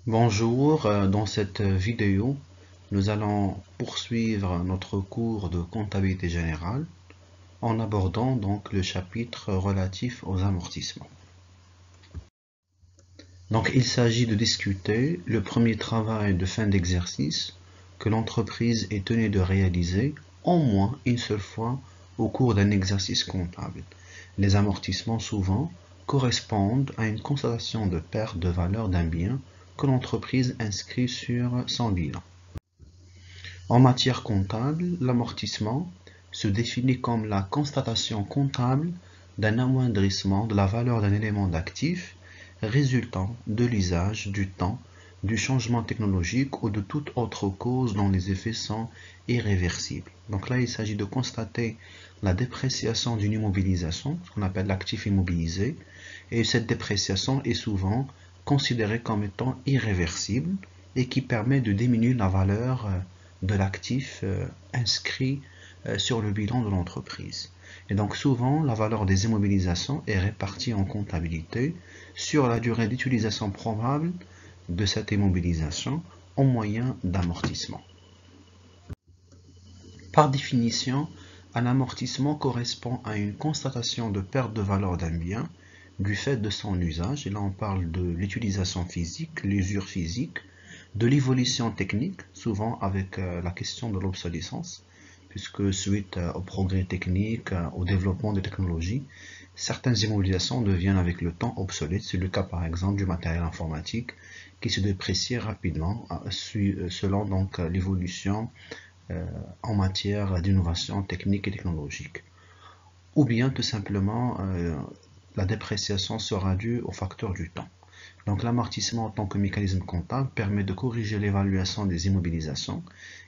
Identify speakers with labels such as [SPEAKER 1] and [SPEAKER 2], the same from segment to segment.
[SPEAKER 1] Bonjour, dans cette vidéo, nous allons poursuivre notre cours de comptabilité générale en abordant donc le chapitre relatif aux amortissements. Donc il s'agit de discuter le premier travail de fin d'exercice que l'entreprise est tenue de réaliser au moins une seule fois au cours d'un exercice comptable. Les amortissements souvent correspondent à une constatation de perte de valeur d'un bien que l'entreprise inscrit sur son bilan. En matière comptable, l'amortissement se définit comme la constatation comptable d'un amoindrissement de la valeur d'un élément d'actif résultant de l'usage, du temps, du changement technologique ou de toute autre cause dont les effets sont irréversibles. Donc là, il s'agit de constater la dépréciation d'une immobilisation, ce qu'on appelle l'actif immobilisé, et cette dépréciation est souvent considérée comme étant irréversible et qui permet de diminuer la valeur de l'actif inscrit sur le bilan de l'entreprise. Et donc souvent, la valeur des immobilisations est répartie en comptabilité sur la durée d'utilisation probable de cette immobilisation au moyen d'amortissement. Par définition, un amortissement correspond à une constatation de perte de valeur d'un bien du fait de son usage, et là on parle de l'utilisation physique, l'usure physique, de l'évolution technique, souvent avec la question de l'obsolescence, puisque suite au progrès technique, au développement des technologies, certaines immobilisations deviennent avec le temps obsolètes. C'est le cas par exemple du matériel informatique qui se déprécie rapidement selon donc l'évolution en matière d'innovation technique et technologique. Ou bien tout simplement la dépréciation sera due au facteur du temps. Donc l'amortissement en tant que mécanisme comptable permet de corriger l'évaluation des immobilisations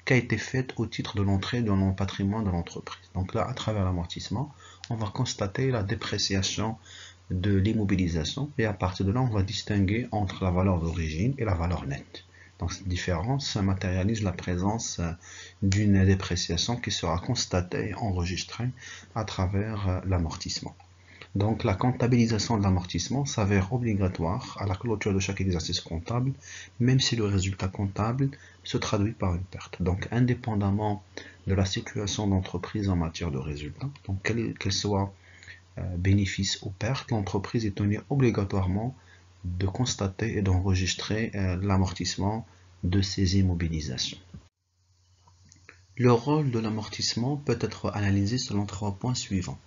[SPEAKER 1] qui a été faite au titre de l'entrée dans le patrimoine de l'entreprise. Donc là, à travers l'amortissement, on va constater la dépréciation de l'immobilisation et à partir de là, on va distinguer entre la valeur d'origine et la valeur nette. Donc cette différence matérialise la présence d'une dépréciation qui sera constatée et enregistrée à travers l'amortissement. Donc la comptabilisation de l'amortissement s'avère obligatoire à la clôture de chaque exercice comptable, même si le résultat comptable se traduit par une perte. Donc indépendamment de la situation d'entreprise en matière de résultats, donc qu'elle soit bénéfice ou perte, l'entreprise est tenue obligatoirement de constater et d'enregistrer l'amortissement de ses immobilisations. Le rôle de l'amortissement peut être analysé selon trois points suivants.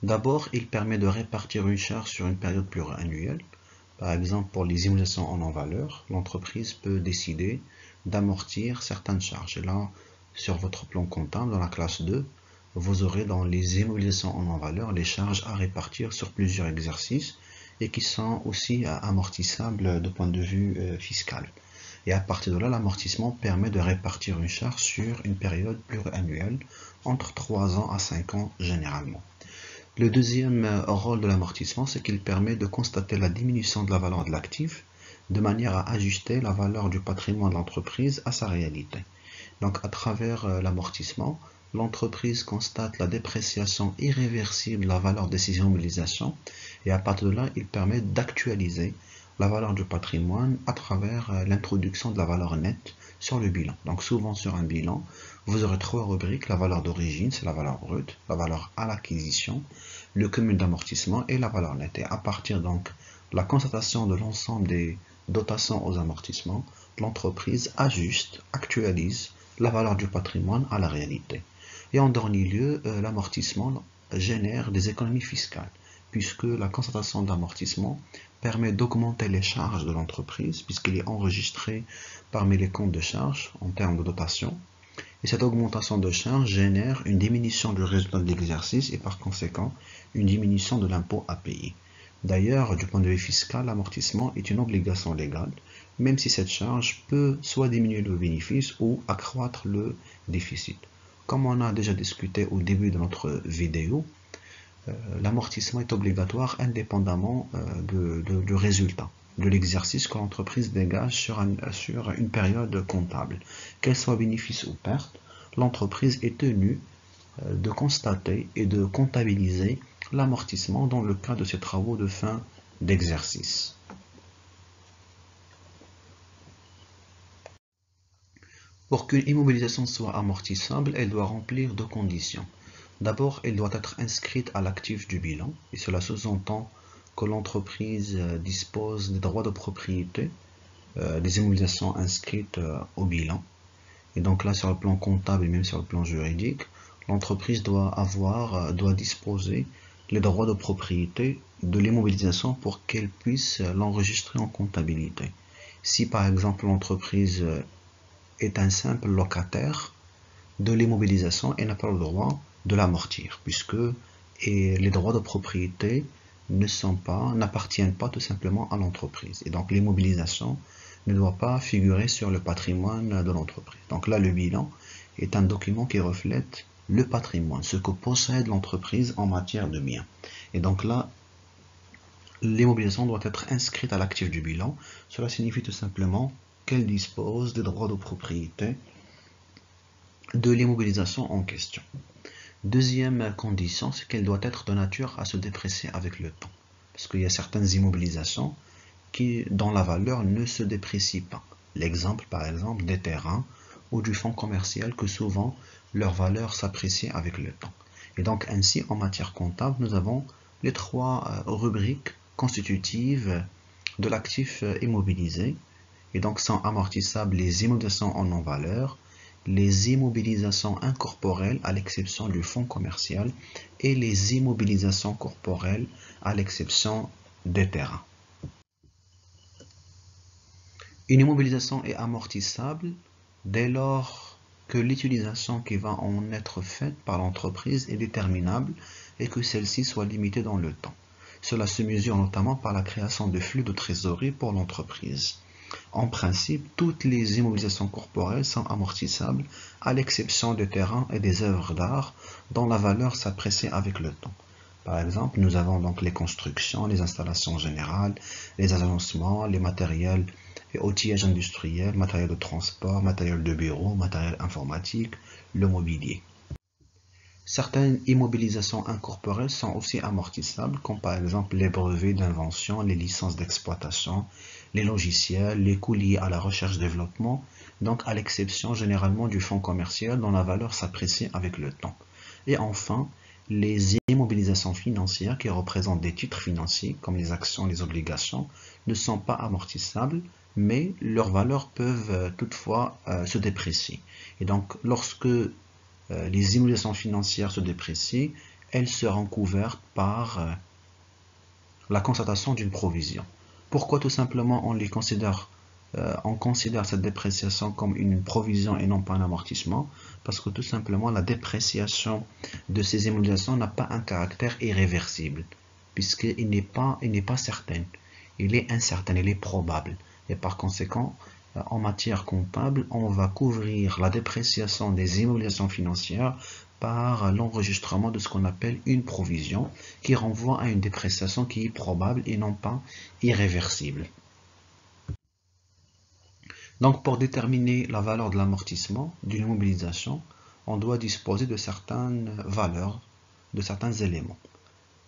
[SPEAKER 1] D'abord, il permet de répartir une charge sur une période pluriannuelle. Par exemple, pour les immobilisations en non-valeur, l'entreprise peut décider d'amortir certaines charges. Et là, sur votre plan comptable, dans la classe 2, vous aurez dans les immobilisations en non-valeur les charges à répartir sur plusieurs exercices et qui sont aussi amortissables de point de vue fiscal. Et à partir de là, l'amortissement permet de répartir une charge sur une période pluriannuelle entre 3 ans à 5 ans généralement. Le deuxième rôle de l'amortissement, c'est qu'il permet de constater la diminution de la valeur de l'actif de manière à ajuster la valeur du patrimoine de l'entreprise à sa réalité. Donc à travers l'amortissement, l'entreprise constate la dépréciation irréversible de la valeur de ses immobilisations et à partir de là, il permet d'actualiser la valeur du patrimoine à travers l'introduction de la valeur nette sur le bilan. Donc souvent sur un bilan, vous aurez trois rubriques. La valeur d'origine, c'est la valeur brute, la valeur à l'acquisition, le cumul d'amortissement et la valeur nette. Et à partir donc de la constatation de l'ensemble des dotations aux amortissements, l'entreprise ajuste, actualise la valeur du patrimoine à la réalité. Et en dernier lieu, l'amortissement génère des économies fiscales, puisque la constatation de l'amortissement permet d'augmenter les charges de l'entreprise, puisqu'il est enregistré parmi les comptes de charges en termes de dotation. Et cette augmentation de charges génère une diminution du résultat de l'exercice et par conséquent une diminution de l'impôt à payer. D'ailleurs, du point de vue fiscal, l'amortissement est une obligation légale, même si cette charge peut soit diminuer le bénéfice ou accroître le déficit. Comme on a déjà discuté au début de notre vidéo, l'amortissement est obligatoire indépendamment du résultat de l'exercice que l'entreprise dégage sur une période comptable. Qu'elle soit bénéfice ou perte, l'entreprise est tenue de constater et de comptabiliser l'amortissement dans le cas de ses travaux de fin d'exercice. Pour qu'une immobilisation soit amortissable, elle doit remplir deux conditions. D'abord, elle doit être inscrite à l'actif du bilan, et cela sous-entend que l'entreprise dispose des droits de propriété des immobilisations inscrites au bilan. Et donc là, sur le plan comptable et même sur le plan juridique, l'entreprise doit disposer les droits de propriété de l'immobilisation pour qu'elle puisse l'enregistrer en comptabilité. Si par exemple l'entreprise est un simple locataire de l'immobilisation, elle n'a pas le droit de l'amortir, puisque les droits de propriété n'appartiennent pas tout simplement à l'entreprise. Et donc l'immobilisation ne doit pas figurer sur le patrimoine de l'entreprise. Donc là, le bilan est un document qui reflète le patrimoine, ce que possède l'entreprise en matière de biens. Et donc là, l'immobilisation doit être inscrite à l'actif du bilan. Cela signifie tout simplement qu'elle dispose des droits de propriété de l'immobilisation en question. Deuxième condition, c'est qu'elle doit être de nature à se déprécier avec le temps. Parce qu'il y a certaines immobilisations dont la valeur ne se déprécie pas. L'exemple, par exemple, des terrains ou du fonds commercial que souvent leur valeur s'apprécie avec le temps. Et donc ainsi, en matière comptable, nous avons les trois rubriques constitutives de l'actif immobilisé. Et donc sont amortissables les immobilisations en non-valeur, les immobilisations incorporelles à l'exception du fonds commercial et les immobilisations corporelles à l'exception des terrains. Une immobilisation est amortissable dès lors que l'utilisation qui va en être faite par l'entreprise est déterminable et que celle-ci soit limitée dans le temps. Cela se mesure notamment par la création de flux de trésorerie pour l'entreprise. En principe, toutes les immobilisations corporelles sont amortissables, à l'exception des terrains et des œuvres d'art dont la valeur s'apprécie avec le temps. Par exemple, nous avons donc les constructions, les installations générales, les agencements, les matériels et outillages industriels, matériel de transport, matériel de bureau, matériel informatique, le mobilier. Certaines immobilisations incorporelles sont aussi amortissables, comme par exemple les brevets d'invention, les licences d'exploitation, les logiciels, les coûts liés à la recherche-développement, donc à l'exception généralement du fonds commercial dont la valeur s'apprécie avec le temps. Et enfin, les immobilisations financières qui représentent des titres financiers, comme les actions et les obligations, ne sont pas amortissables, mais leurs valeurs peuvent toutefois se déprécier. Et donc, lorsque les immobilisations financières se déprécient, elles seront couvertes par la constatation d'une provision. Pourquoi tout simplement on considère cette dépréciation comme une provision et non pas un amortissement? Parce que tout simplement la dépréciation de ces immobilisations n'a pas un caractère irréversible, puisqu'il n'est pas certain, il est incertain, il est probable. Et par conséquent, en matière comptable, on va couvrir la dépréciation des immobilisations financières par l'enregistrement de ce qu'on appelle une provision qui renvoie à une dépréciation qui est probable et non pas irréversible. Donc pour déterminer la valeur de l'amortissement d'une immobilisation, on doit disposer de certaines valeurs, de certains éléments.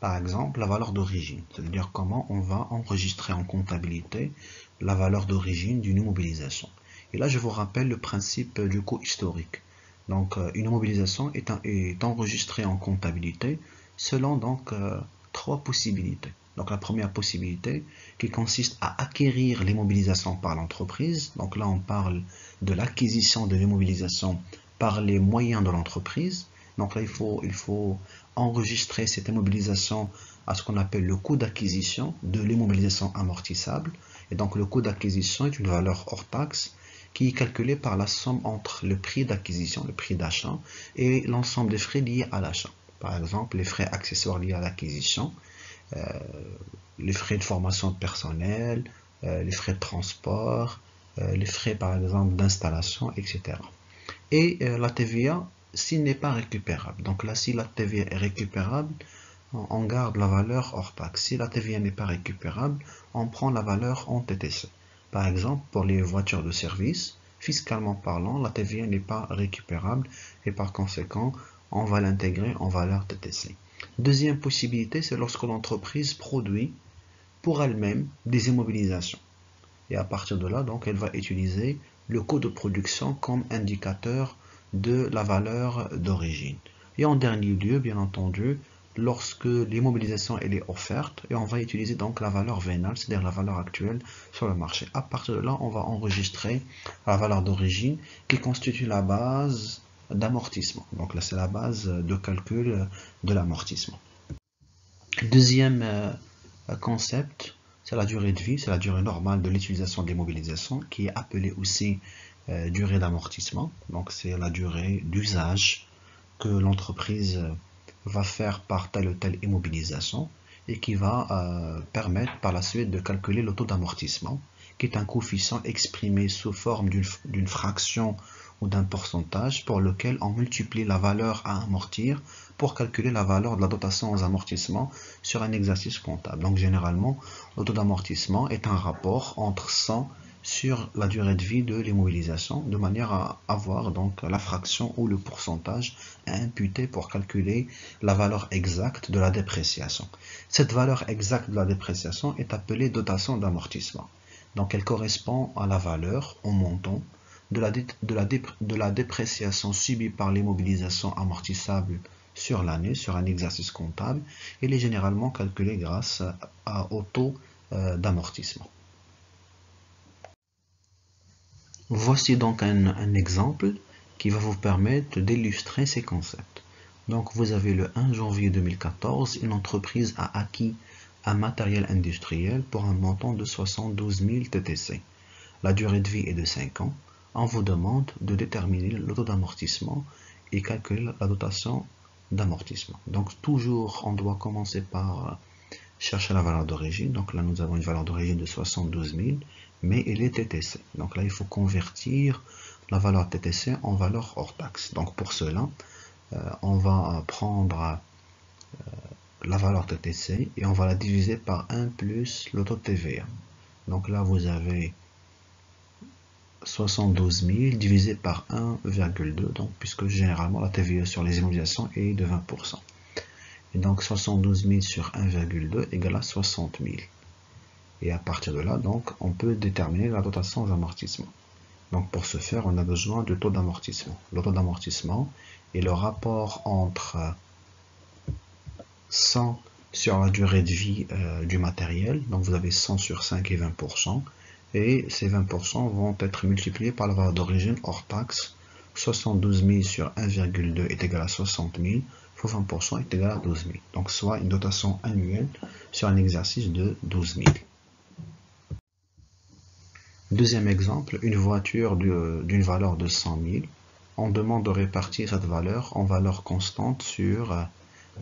[SPEAKER 1] Par exemple, la valeur d'origine, c'est-à-dire comment on va enregistrer en comptabilité la valeur d'origine d'une immobilisation. Et là, je vous rappelle le principe du coût historique. Donc, une immobilisation est enregistrée en comptabilité selon donc trois possibilités. Donc, la première possibilité qui consiste à acquérir l'immobilisation par l'entreprise. Donc là, on parle de l'acquisition de l'immobilisation par les moyens de l'entreprise. Donc là, il faut enregistrer cette immobilisation à ce qu'on appelle le coût d'acquisition de l'immobilisation amortissable. Et donc le coût d'acquisition est une valeur hors taxe qui est calculée par la somme entre le prix d'acquisition, le prix d'achat, et l'ensemble des frais liés à l'achat. Par exemple, les frais accessoires liés à l'acquisition, les frais de formation personnelle, les frais de transport, les frais par exemple d'installation, etc. Et la TVA, s'il n'est pas récupérable. Donc là, si la TVA est récupérable, on garde la valeur hors taxe. Si la TVA n'est pas récupérable, on prend la valeur en TTC. Par exemple, pour les voitures de service, fiscalement parlant, la TVA n'est pas récupérable et par conséquent, on va l'intégrer en valeur TTC. Deuxième possibilité, c'est lorsque l'entreprise produit pour elle-même des immobilisations. Et à partir de là, donc, elle va utiliser le coût de production comme indicateur de la valeur d'origine. Et en dernier lieu, bien entendu, lorsque l'immobilisation elle est offerte, et on va utiliser donc la valeur vénale, c'est-à-dire la valeur actuelle sur le marché. À partir de là, on va enregistrer la valeur d'origine qui constitue la base d'amortissement. Donc là, c'est la base de calcul de l'amortissement. Deuxième concept, c'est la durée de vie, c'est la durée normale de l'utilisation de l'immobilisation, qui est appelée aussi durée d'amortissement. Donc c'est la durée d'usage que l'entreprise va faire par telle ou telle immobilisation et qui va permettre par la suite de calculer le taux d'amortissement, qui est un coefficient exprimé sous forme d'une fraction ou d'un pourcentage pour lequel on multiplie la valeur à amortir pour calculer la valeur de la dotation aux amortissements sur un exercice comptable. Donc généralement, le taux d'amortissement est un rapport entre 100 sur la durée de vie de l'immobilisation, de manière à avoir donc la fraction ou le pourcentage à imputer pour calculer la valeur exacte de la dépréciation. Cette valeur exacte de la dépréciation est appelée dotation d'amortissement. Donc elle correspond à la valeur, au montant, de la dépréciation subie par l'immobilisation amortissable sur l'année, sur un exercice comptable. Elle est généralement calculée grâce au taux d'amortissement. Voici donc un exemple qui va vous permettre d'illustrer ces concepts. Donc vous avez le 1 janvier 2014, une entreprise a acquis un matériel industriel pour un montant de 72 000 TTC. La durée de vie est de 5 ans. On vous demande de déterminer le taux d'amortissement et calculer la dotation d'amortissement. Donc toujours on doit commencer par chercher la valeur d'origine. Donc là nous avons une valeur d'origine de 72 000, mais elle est TTC. Donc là il faut convertir la valeur TTC en valeur hors taxe. Donc pour cela, on va prendre la valeur TTC et on va la diviser par 1 plus le taux de TVA. Donc là vous avez 72 000 divisé par 1,2, donc puisque généralement la TVA sur les immobilisations est de 20%. Et donc 72 000 sur 1,2 égale à 60 000. Et à partir de là, donc, on peut déterminer la dotation aux amortissements. Donc pour ce faire, on a besoin du taux d'amortissement. Le taux d'amortissement est le rapport entre 100 sur la durée de vie du matériel. Donc vous avez 100 sur 5 et 20%. Et ces 20% vont être multipliés par la valeur d'origine hors taxe. 72 000 sur 1,2 est égal à 60 000, fois 20% est égal à 12 000. Donc soit une dotation annuelle sur un exercice de 12 000. Deuxième exemple, une voiture d'une valeur de 100 000. On demande de répartir cette valeur en valeur constante sur,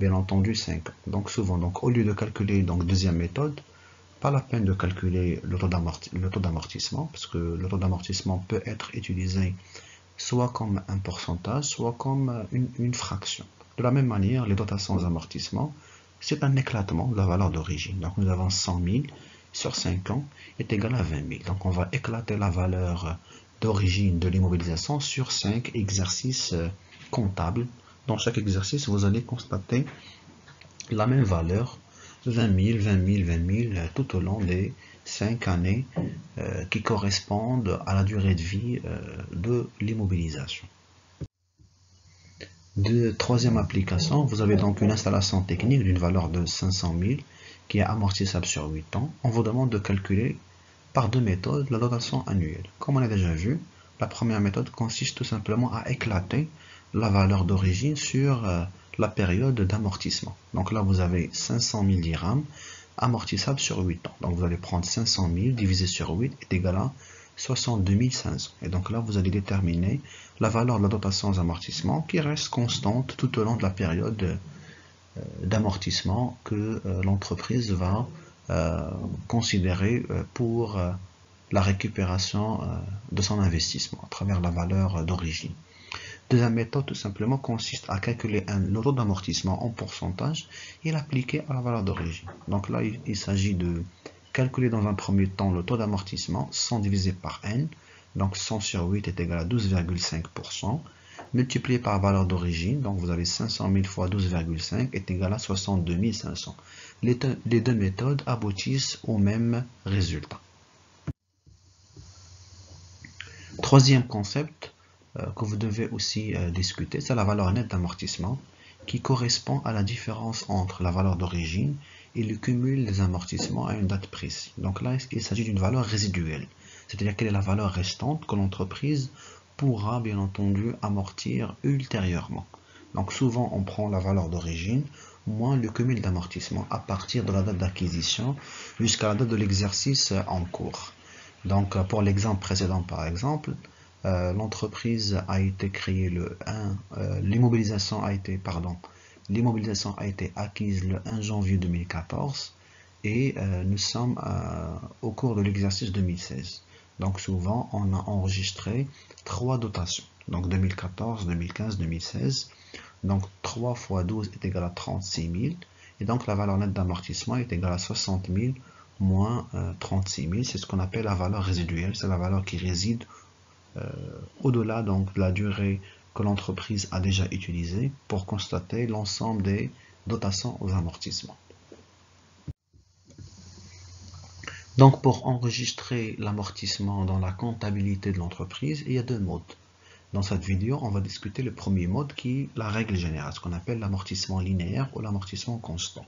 [SPEAKER 1] bien entendu, 5 ans. Donc souvent, au lieu de calculer, deuxième méthode, pas la peine de calculer le taux d'amortissement, parce que le taux d'amortissement peut être utilisé soit comme un pourcentage, soit comme une fraction. De la même manière, les dotations aux amortissements, c'est un éclatement de la valeur d'origine. Donc nous avons 100 000 sur 5 ans est égal à 20 000. Donc on va éclater la valeur d'origine de l'immobilisation sur 5 exercices comptables. Dans chaque exercice, vous allez constater la même valeur, 20 000, 20 000, 20 000, tout au long des 5 années qui correspondent à la durée de vie de l'immobilisation. Troisième application, vous avez donc une installation technique d'une valeur de 500 000 qui est amortissable sur 8 ans. On vous demande de calculer par deux méthodes la dotation annuelle. Comme on a déjà vu, la première méthode consiste tout simplement à éclater la valeur d'origine sur la période d'amortissement. Donc là, vous avez 500 000 dirhams amortissable sur 8 ans. Donc vous allez prendre 500 000 divisé sur 8 est égal à 62 500. Et donc là, vous allez déterminer la valeur de la dotation aux amortissements qui reste constante tout au long de la période d'amortissement que l'entreprise va considérer pour la récupération de son investissement à travers la valeur d'origine. Deuxième méthode, tout simplement, consiste à calculer le taux d'amortissement en pourcentage et l'appliquer à la valeur d'origine. Donc là, il s'agit de calculer dans un premier temps le taux d'amortissement 100 divisé par n. Donc 100 sur 8 est égal à 12,5%. Multiplié par la valeur d'origine, donc vous avez 500 000 fois 12,5 est égal à 62 500. Les deux méthodes aboutissent au même résultat. Troisième concept que vous devez aussi discuter, c'est la valeur nette d'amortissement qui correspond à la différence entre la valeur d'origine et le cumul des amortissements à une date précise. Donc là, il s'agit d'une valeur résiduelle, c'est-à-dire quelle est la valeur restante que l'entreprise pourra bien entendu amortir ultérieurement. Donc souvent on prend la valeur d'origine moins le cumul d'amortissement à partir de la date d'acquisition jusqu'à la date de l'exercice en cours. Donc pour l'exemple précédent par exemple, l'entreprise a été créée l'immobilisation a été acquise le 1 janvier 2014 et nous sommes au cours de l'exercice 2016. Donc souvent on a enregistré 3 dotations, donc 2014, 2015, 2016. Donc 3 fois 12 est égal à 36 000 et donc la valeur nette d'amortissement est égale à 60 000 moins 36 000. C'est ce qu'on appelle la valeur résiduelle, c'est la valeur qui réside au-delà donc de la durée que l'entreprise a déjà utilisée pour constater l'ensemble des dotations aux amortissements. Donc pour enregistrer l'amortissement dans la comptabilité de l'entreprise, il y a 2 modes. Dans cette vidéo, on va discuter le premier mode qui est la règle générale, ce qu'on appelle l'amortissement linéaire ou l'amortissement constant.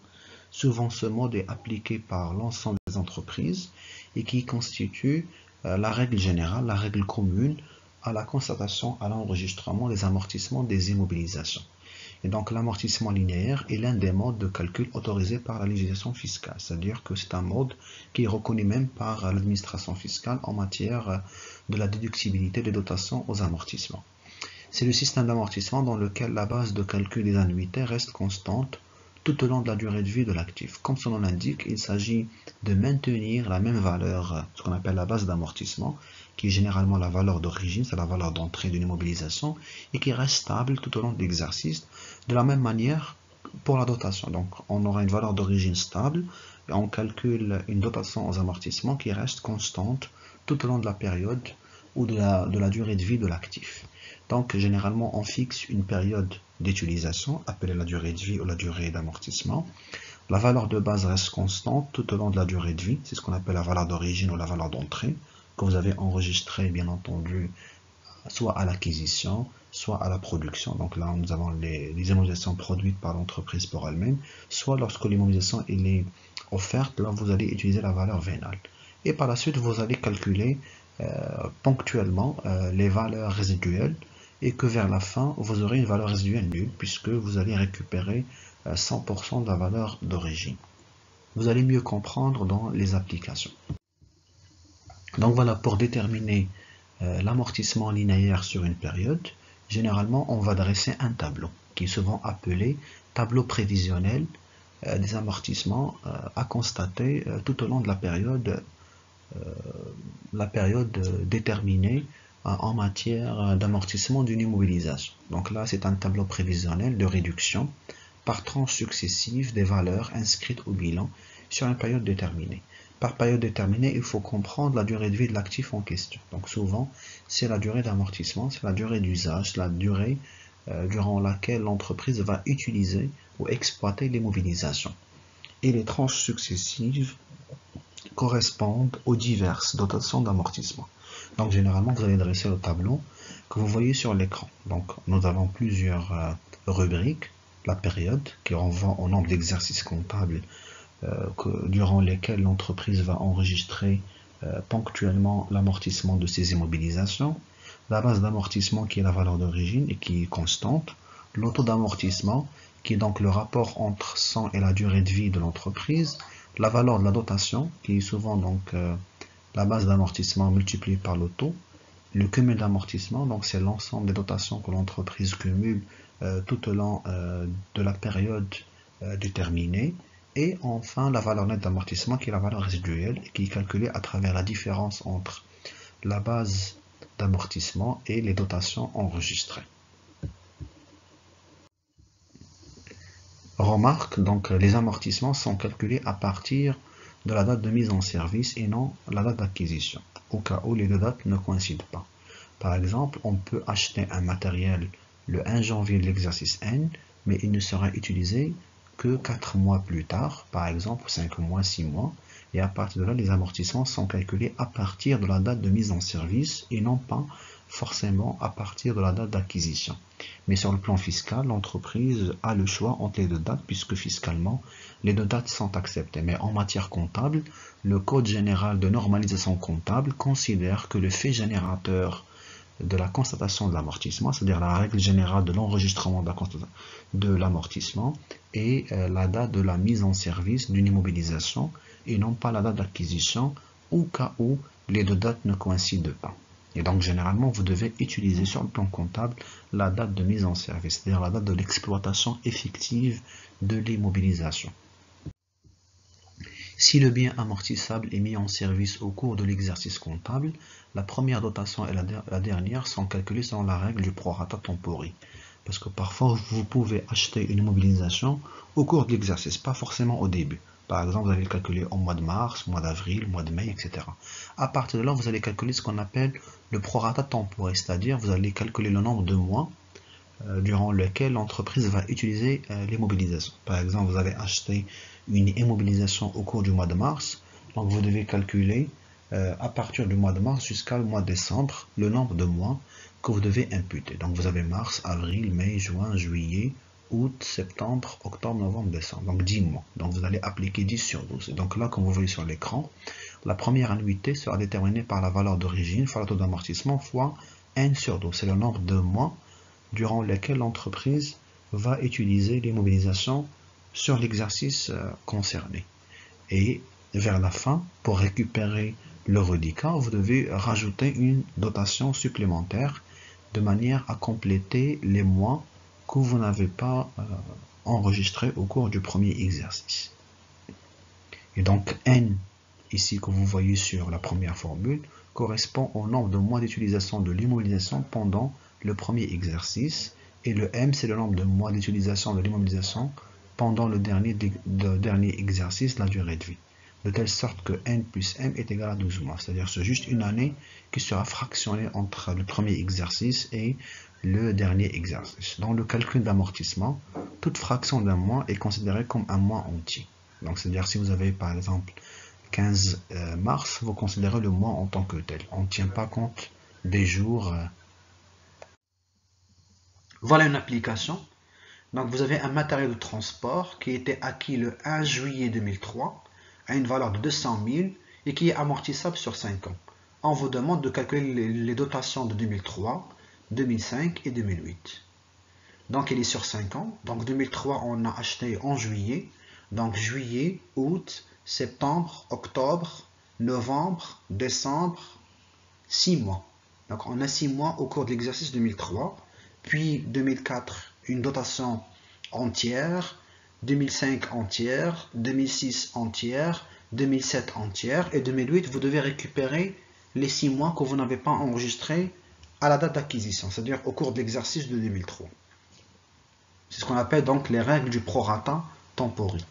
[SPEAKER 1] Souvent, ce mode est appliqué par l'ensemble des entreprises et qui constitue la règle générale, la règle commune à la constatation, à l'enregistrement des amortissements des immobilisations. Et donc l'amortissement linéaire est l'un des modes de calcul autorisés par la législation fiscale, c'est-à-dire que c'est un mode qui est reconnu même par l'administration fiscale en matière de la déductibilité des dotations aux amortissements. C'est le système d'amortissement dans lequel la base de calcul des annuités reste constante tout au long de la durée de vie de l'actif. Comme son nom l'indique, il s'agit de maintenir la même valeur, ce qu'on appelle la base d'amortissement, qui est généralement la valeur d'origine, c'est la valeur d'entrée d'une immobilisation, et qui reste stable tout au long de l'exercice, de la même manière pour la dotation. Donc on aura une valeur d'origine stable, et on calcule une dotation aux amortissements qui reste constante tout au long de la période ou de la durée de vie de l'actif. Donc généralement on fixe une période d'utilisation, appelée la durée de vie ou la durée d'amortissement. La valeur de base reste constante tout au long de la durée de vie, c'est ce qu'on appelle la valeur d'origine ou la valeur d'entrée, que vous avez enregistré bien entendu soit à l'acquisition, soit à la production. Donc là nous avons les immobilisations produites par l'entreprise pour elle-même, soit lorsque l'immobilisation est offerte, là vous allez utiliser la valeur vénale. Et par la suite vous allez calculer ponctuellement les valeurs résiduelles et que vers la fin vous aurez une valeur résiduelle nulle puisque vous allez récupérer 100% de la valeur d'origine. Vous allez mieux comprendre dans les applications. Donc voilà, pour déterminer l'amortissement linéaire sur une période, généralement on va dresser un tableau qui est souvent appelé tableau prévisionnel des amortissements à constater tout au long de la période déterminée en matière d'amortissement d'une immobilisation. Donc là c'est un tableau prévisionnel de réduction par tranches successives des valeurs inscrites au bilan sur une période déterminée. Par période déterminée, il faut comprendre la durée de vie de l'actif en question. Donc souvent, c'est la durée d'amortissement, c'est la durée d'usage, la durée durant laquelle l'entreprise va utiliser ou exploiter l'immobilisation. Et les tranches successives correspondent aux diverses dotations d'amortissement. Donc généralement, vous allez dresser le tableau que vous voyez sur l'écran. Donc nous avons plusieurs rubriques. La période qui renvoie au nombre d'exercices comptables durant lesquels l'entreprise va enregistrer ponctuellement l'amortissement de ses immobilisations, la base d'amortissement qui est la valeur d'origine et qui est constante, le taux d'amortissement qui est donc le rapport entre 100 et la durée de vie de l'entreprise, la valeur de la dotation qui est souvent donc la base d'amortissement multipliée par le taux, le cumul d'amortissement, donc c'est l'ensemble des dotations que l'entreprise cumule tout au long de la période déterminée, et enfin la valeur nette d'amortissement qui est la valeur résiduelle qui est calculée à travers la différence entre la base d'amortissement et les dotations enregistrées. Remarque, donc les amortissements sont calculés à partir de la date de mise en service et non la date d'acquisition, au cas où les deux dates ne coïncident pas. Par exemple, on peut acheter un matériel le 1 janvier de l'exercice N, mais il ne sera utilisé que 4 mois plus tard, par exemple 5 mois, 6 mois, Et à partir de là, les amortissements sont calculés à partir de la date de mise en service et non pas forcément à partir de la date d'acquisition. Mais sur le plan fiscal, l'entreprise a le choix entre les deux dates puisque fiscalement, les deux dates sont acceptées. Mais en matière comptable, le Code général de normalisation comptable considère que le fait générateur de la constatation de l'amortissement, c'est-à-dire la règle générale de l'enregistrement de l'amortissement, est la date de la mise en service d'une immobilisation et non pas la date d'acquisition au cas où les deux dates ne coïncident pas. Et donc généralement vous devez utiliser sur le plan comptable la date de mise en service, c'est-à-dire la date de l'exploitation effective de l'immobilisation. Si le bien amortissable est mis en service au cours de l'exercice comptable, la première dotation et la dernière sont calculées selon la règle du prorata tempori. Parce que parfois vous pouvez acheter une immobilisation au cours de l'exercice, pas forcément au début. Par exemple, vous allez le calculer au mois de mars, mois d'avril, mois de mai, etc. À partir de là, vous allez calculer ce qu'on appelle le prorata tempori, c'est-à-dire vous allez calculer le nombre de mois durant lequel l'entreprise va utiliser l'immobilisation. Par exemple, vous allez acheter une immobilisation au cours du mois de mars, donc vous devez calculer à partir du mois de mars jusqu'au mois de décembre le nombre de mois que vous devez imputer. Donc vous avez mars, avril, mai, juin, juillet, août, septembre, octobre, novembre, décembre. Donc 10 mois. Donc vous allez appliquer 10 sur 12. Et donc là, comme vous voyez sur l'écran, la première annuité sera déterminée par la valeur d'origine fois le taux d'amortissement fois n sur 12. C'est le nombre de mois durant lesquels l'entreprise va utiliser l'immobilisation sur l'exercice concerné. Et vers la fin, pour récupérer le reliquat, vous devez rajouter une dotation supplémentaire de manière à compléter les mois que vous n'avez pas enregistrés au cours du premier exercice. Et donc N, ici que vous voyez sur la première formule, correspond au nombre de mois d'utilisation de l'immobilisation pendant le premier exercice, et le M, c'est le nombre de mois d'utilisation de l'immobilisation pendant le dernier exercice, la durée de vie. De telle sorte que N plus M est égal à 12 mois. C'est-à-dire c'est juste une année qui sera fractionnée entre le premier exercice et le dernier exercice. Dans le calcul d'amortissement, toute fraction d'un mois est considérée comme un mois entier. Donc c'est-à-dire si vous avez par exemple 15 mars, vous considérez le mois en tant que tel. On ne tient pas compte des jours. Voilà une application. Donc vous avez un matériel de transport qui était acquis le 1 juillet 2003 à une valeur de 200 000 et qui est amortissable sur 5 ans. On vous demande de calculer les dotations de 2003, 2005 et 2008. Donc il est sur 5 ans. Donc 2003 on a acheté en juillet. Donc juillet, août, septembre, octobre, novembre, décembre, 6 mois. Donc on a 6 mois au cours de l'exercice 2003. Puis 2004, une dotation entière, 2005 entière, 2006 entière, 2007 entière et 2008, vous devez récupérer les 6 mois que vous n'avez pas enregistrés à la date d'acquisition, c'est-à-dire au cours de l'exercice de 2003. C'est ce qu'on appelle donc les règles du prorata tempori.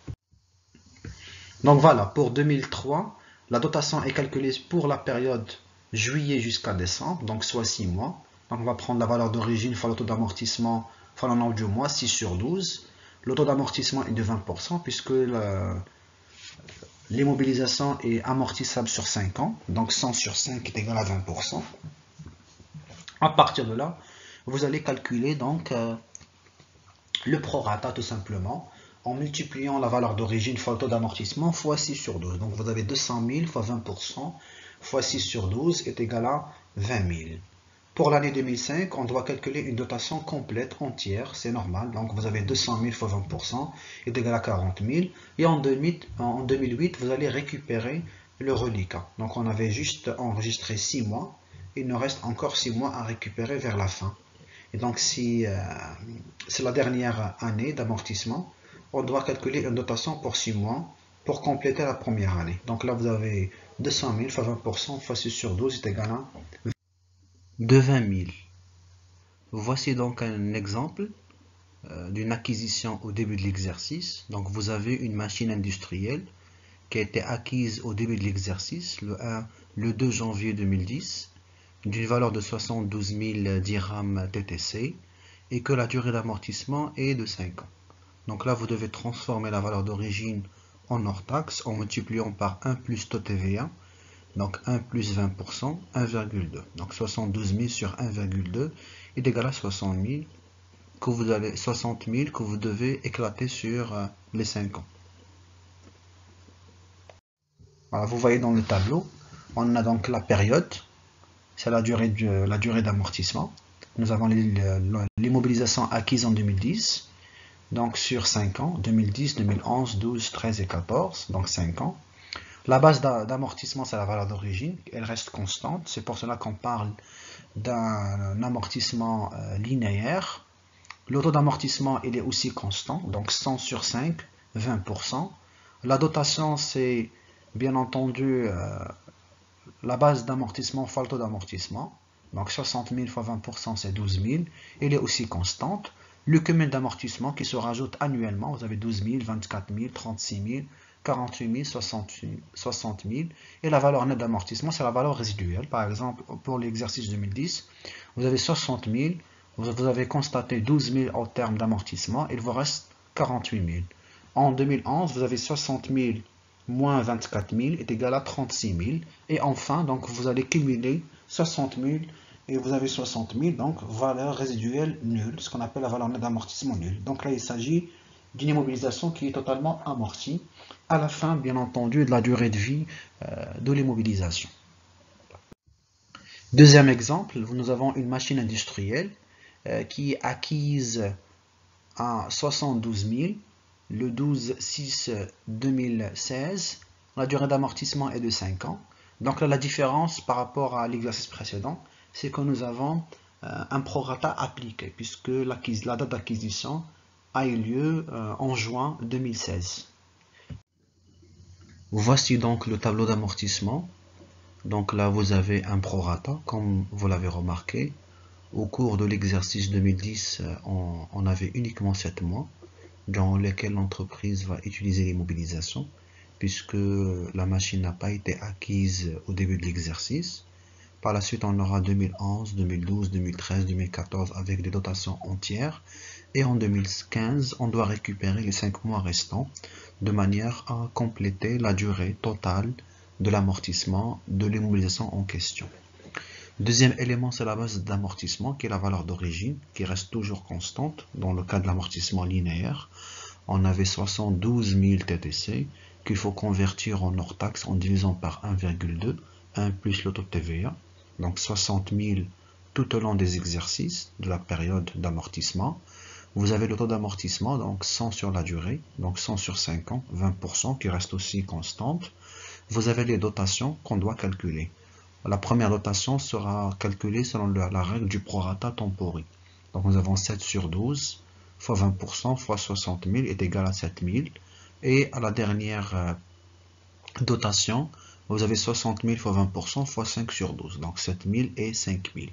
[SPEAKER 1] Donc voilà, pour 2003, la dotation est calculée pour la période juillet jusqu'à décembre, donc soit 6 mois. Donc on va prendre la valeur d'origine fois le taux d'amortissement fois le nombre du mois, 6 sur 12. Le taux d'amortissement est de 20% puisque l'immobilisation est amortissable sur 5 ans. Donc 100 sur 5 est égal à 20%. À partir de là, vous allez calculer donc le prorata tout simplement en multipliant la valeur d'origine fois le taux d'amortissement fois 6 sur 12. Donc vous avez 200 000 fois 20% fois 6 sur 12 est égal à 20 000. Pour l'année 2005, on doit calculer une dotation complète entière, c'est normal. Donc vous avez 200 000 fois 20% est égal à 40 000. Et en 2008, vous allez récupérer le reliquat. Donc on avait juste enregistré 6 mois. Il nous reste encore 6 mois à récupérer vers la fin. Et donc si c'est la dernière année d'amortissement, on doit calculer une dotation pour 6 mois pour compléter la première année. Donc là vous avez 200 000 fois 20% fois 6 sur 12 est égal à de 20 000. Voici donc un exemple d'une acquisition au début de l'exercice. Donc vous avez une machine industrielle qui a été acquise au début de l'exercice, le 2 janvier 2010, d'une valeur de 72 000 dirhams TTC et que la durée d'amortissement est de 5 ans. Donc là vous devez transformer la valeur d'origine en hors taxe en multipliant par 1 plus taux TVA. Donc 1 plus 20%, 1,2. Donc 72 000 sur 1,2 est égal à 60 000 que vous devez éclater sur les 5 ans. Voilà, vous voyez dans le tableau, on a donc la période, c'est la durée d'amortissement. Nous avons l'immobilisation acquise en 2010, donc sur 5 ans, 2010, 2011, 12, 13 et 14, donc 5 ans. La base d'amortissement, c'est la valeur d'origine, elle reste constante, c'est pour cela qu'on parle d'un amortissement linéaire. Le taux d'amortissement, il est aussi constant, donc 100 sur 5, 20%. La dotation, c'est bien entendu la base d'amortissement fois le taux d'amortissement. Donc 60 000 fois 20%, c'est 12 000. Elle est aussi constante. Le cumul d'amortissement qui se rajoute annuellement, vous avez 12 000, 24 000, 36 000, 48 000, 60 000. Et la valeur nette d'amortissement, c'est la valeur résiduelle. Par exemple, pour l'exercice 2010, vous avez 60 000, vous avez constaté 12 000 au terme d'amortissement, il vous reste 48 000. En 2011, vous avez 60 000 moins 24 000 est égal à 36 000. Et enfin, donc, vous allez cumuler 60 000 et vous avez 60 000, donc valeur résiduelle nulle, ce qu'on appelle la valeur nette d'amortissement nulle. Donc là, il s'agit d'une immobilisation qui est totalement amortie à la fin, bien entendu, de la durée de vie de l'immobilisation. Deuxième exemple, nous avons une machine industrielle qui est acquise à 72 000 le 12/6/2016. La durée d'amortissement est de 5 ans. Donc là, la différence par rapport à l'exercice précédent, c'est que nous avons un prorata appliqué, puisque la date d'acquisition a eu lieu en juin 2016. Voici donc le tableau d'amortissement. Donc là, vous avez un prorata, comme vous l'avez remarqué. Au cours de l'exercice 2010, on avait uniquement 7 mois dans lesquels l'entreprise va utiliser l'immobilisation, puisque la machine n'a pas été acquise au début de l'exercice. Par la suite, on aura 2011, 2012, 2013, 2014 avec des dotations entières. Et en 2015, on doit récupérer les 5 mois restants de manière à compléter la durée totale de l'amortissement de l'immobilisation en question. Deuxième élément, c'est la base d'amortissement qui est la valeur d'origine, qui reste toujours constante dans le cas de l'amortissement linéaire. On avait 72 000 TTC qu'il faut convertir en hors taxe en divisant par 1,2, 1 plus le taux de TVA, donc 60 000 tout au long des exercices de la période d'amortissement. Vous avez le taux d'amortissement, donc 100 sur la durée, donc 100 sur 5 ans, 20% qui reste aussi constante. Vous avez les dotations qu'on doit calculer. La première dotation sera calculée selon la règle du prorata tempori. Donc nous avons 7 sur 12 fois 20% fois 60 000 est égal à 7 000. Et à la dernière dotation, vous avez 60 000 fois 20% fois 5 sur 12. Donc 7 000 et 5 000.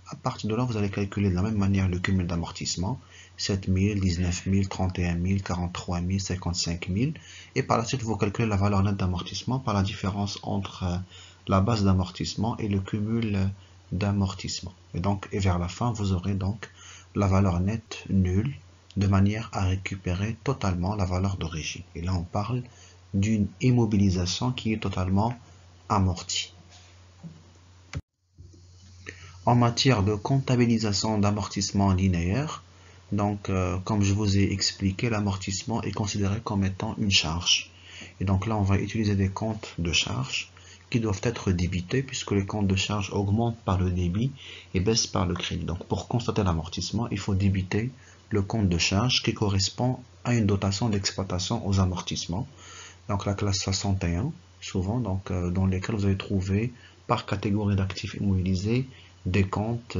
[SPEAKER 1] À partir de là, vous allez calculer de la même manière le cumul d'amortissement. 7 000, 19 000, 31 000, 43 000, 55 000. Et par la suite, vous calculez la valeur nette d'amortissement par la différence entre la base d'amortissement et le cumul d'amortissement. Et vers la fin, vous aurez donc la valeur nette nulle de manière à récupérer totalement la valeur d'origine. Et là, on parle d'une immobilisation qui est totalement amortie. En matière de comptabilisation d'amortissement linéaire, donc comme je vous ai expliqué, l'amortissement est considéré comme étant une charge. Et donc là, on va utiliser des comptes de charge qui doivent être débités puisque les comptes de charge augmentent par le débit et baissent par le crédit. Donc pour constater l'amortissement, il faut débiter le compte de charge qui correspond à une dotation d'exploitation aux amortissements. Donc la classe 61, souvent, donc, dans lesquels vous allez trouver par catégorie d'actifs immobilisés des comptes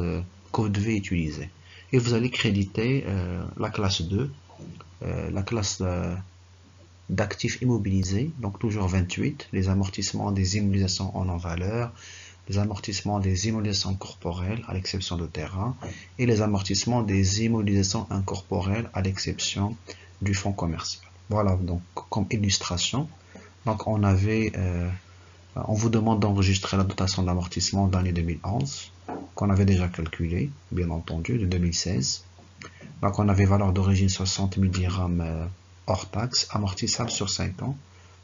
[SPEAKER 1] que vous devez utiliser. Et vous allez créditer la classe 2, la classe d'actifs immobilisés, donc toujours 28, les amortissements des immobilisations en non-valeur, les amortissements des immobilisations corporelles à l'exception de terrain, et les amortissements des immobilisations incorporelles à l'exception du fonds commercial. Voilà donc comme illustration. Donc on vous demande d'enregistrer la dotation d'amortissement d'année 2011, qu'on avait déjà calculé, bien entendu, de 2016. Donc on avait valeur d'origine 60 000 dirhams hors taxe, amortissable sur 5 ans.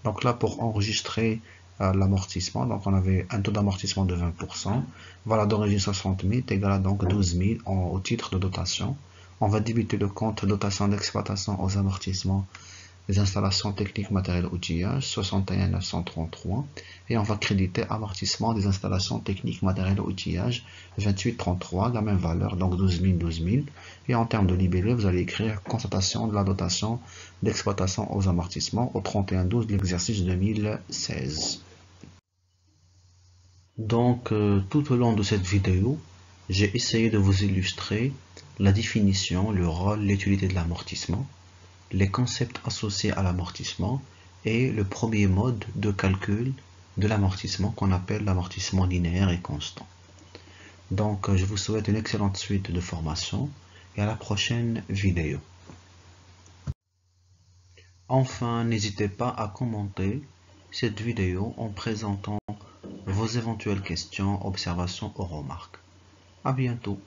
[SPEAKER 1] Donc là, pour enregistrer l'amortissement, donc on avait un taux d'amortissement de 20%, valeur d'origine 60 000 est égal à donc 12 000 au titre de dotation. On va débiter le compte dotation d'exploitation aux amortissements des installations techniques matériel outillage 61 933 et on va créditer amortissement des installations techniques matériel outillage 28 33, la même valeur, donc 12 000 12 000. Et en termes de libellé, vous allez écrire constatation de la dotation d'exploitation aux amortissements au 31/12 de l'exercice 2016. Donc tout au long de cette vidéo, j'ai essayé de vous illustrer la définition, le rôle, l'utilité de l'amortissement, les concepts associés à l'amortissement et le premier mode de calcul de l'amortissement qu'on appelle l'amortissement linéaire et constant. Donc je vous souhaite une excellente suite de formation et à la prochaine vidéo. Enfin, n'hésitez pas à commenter cette vidéo en présentant vos éventuelles questions, observations ou remarques. À bientôt.